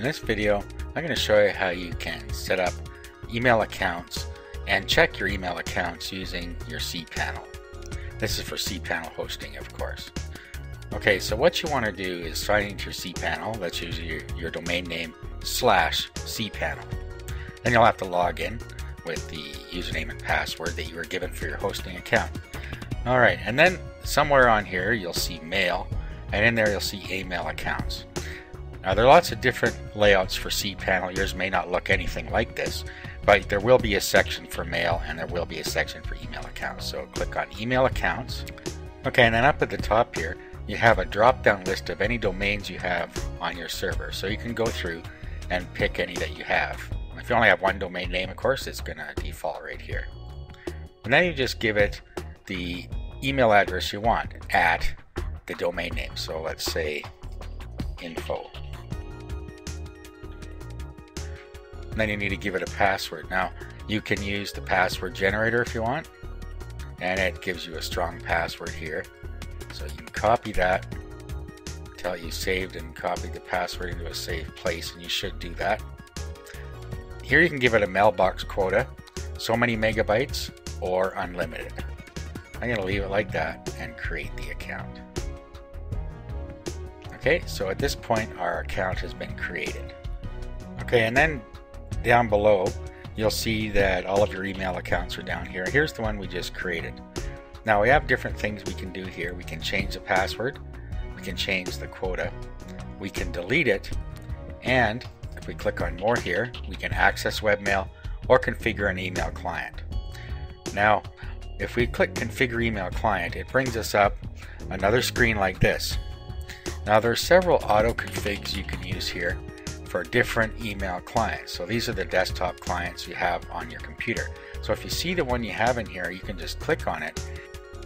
this video, I'm going to show you how you can set up email accounts and check your email accounts using your Cpanel. This is for Cpanel hosting, of course. Okay, so what you want to do is sign into your Cpanel. Let's use your domain name /Cpanel. Then you'll have to log in with the username and password that you were given for your hosting account. Alright, and then somewhere on here you'll see mail, and in there you'll see email accounts. Now there are lots of different layouts for Cpanel. Yours may not look anything like this, but there will be a section for mail and there will be a section for email accounts. So click on email accounts. Okay, and then up at the top here you have a drop down list of any domains you have on your server. So you can go through and pick any that you have. If you only have one domain name, of course, it's going to default right here. And then you just give it the email address you want at the domain name. So let's say info. And then you need to give it a password. Now you can use the password generator if you want, and it gives you a strong password here. So you can copy that, tell it you saved and copied the password into a safe place, and you should do that. Here you can give it a mailbox quota, so many megabytes or unlimited. I'm going to leave it like that and create the account. Okay, so at this point our account has been created. Okay, and then down below you'll see that all of your email accounts are down here. Here's the one we just created. Now we have different things we can do here. We can change the password, we can change the quota, we can delete it, and if we click on more here, we can access webmail or configure an email client. Now if we click configure email client, it brings us up another screen like this. Now there are several auto configs you can use here for different email clients. So these are the desktop clients you have on your computer. So if you see the one you have in here, you can just click on it.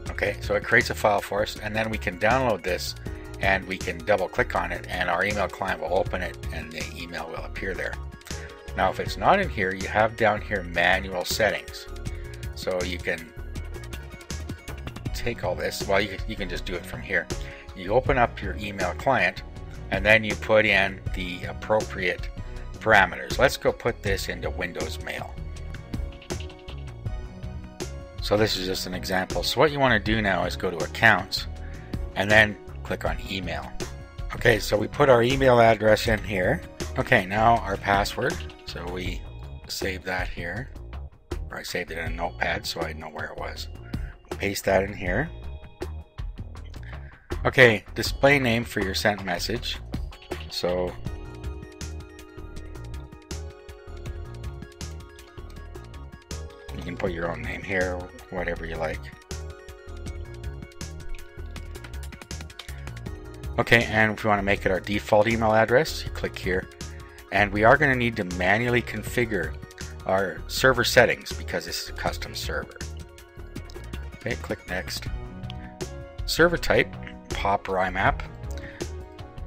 Okay, so it creates a file for us, and then we can download this and we can double click on it and our email client will open it and the email will appear there. Now if it's not in here, you have down here manual settings. So you can take all this, well you can just do it from here. You open up your email client and then you put in the appropriate parameters. Let's go put this into Windows Mail. So this is just an example. So what you want to do now is go to Accounts and then click on Email. Okay, so we put our email address in here. Okay, now our password. So we save that here. Or I saved it in a notepad so I know where it was. Paste that in here. Okay, display name for your sent message. So you can put your own name here, whatever you like. Okay, and if you want to make it our default email address, you click here. And we are going to need to manually configure our server settings because this is a custom server. Okay, click next. Server type, POP or IMAP.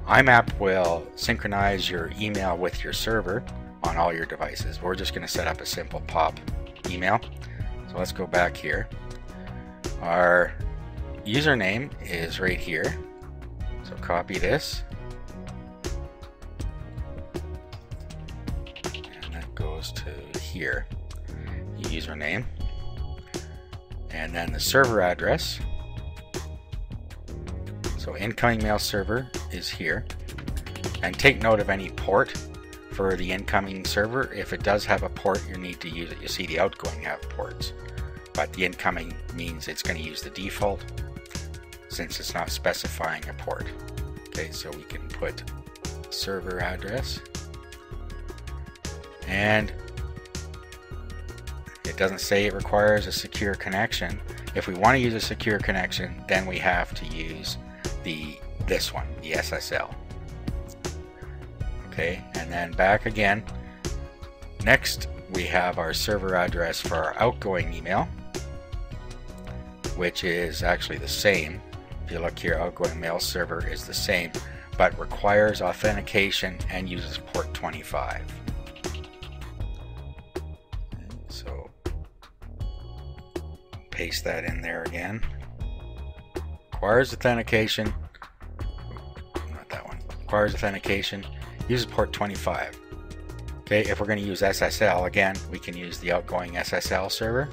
IMAP will synchronize your email with your server on all your devices. We're just going to set up a simple POP email. So let's go back here. Our username is right here. So copy this. And that goes to here. Username. And then the server address. So incoming mail server is here. And take note of any port for the incoming server. If it does have a port, you need to use it. You see the outgoing have ports. But the incoming means it's going to use the default since it's not specifying a port. Okay, so we can put server address. And it doesn't say it requires a secure connection. If we want to use a secure connection, then we have to use this one, the SSL. Okay, and then back again. Next, we have our server address for our outgoing email, which is actually the same. If you look here, outgoing mail server is the same, but requires authentication and uses port 25. So paste that in there again. Requires authentication. Not that one. Requires authentication uses port 25. Okay, if we're going to use SSL, again, we can use the outgoing SSL server,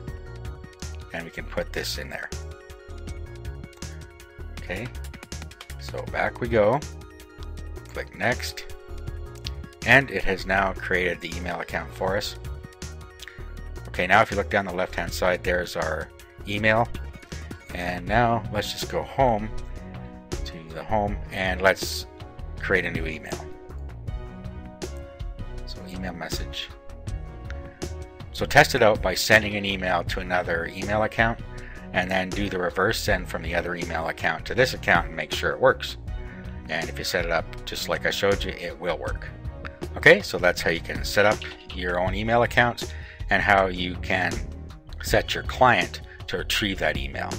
and we can put this in there. Okay, so back we go. Click next, and it has now created the email account for us. Okay, now if you look down the left hand side, there's our email, and now let's just go home to the home and let's create a new email. So email message. So test it out by sending an email to another email account, and then do the reverse send from the other email account to this account and make sure it works. And if you set it up just like I showed you, it will work. Okay, so that's how you can set up your own email accounts and how you can set your client to retrieve that email.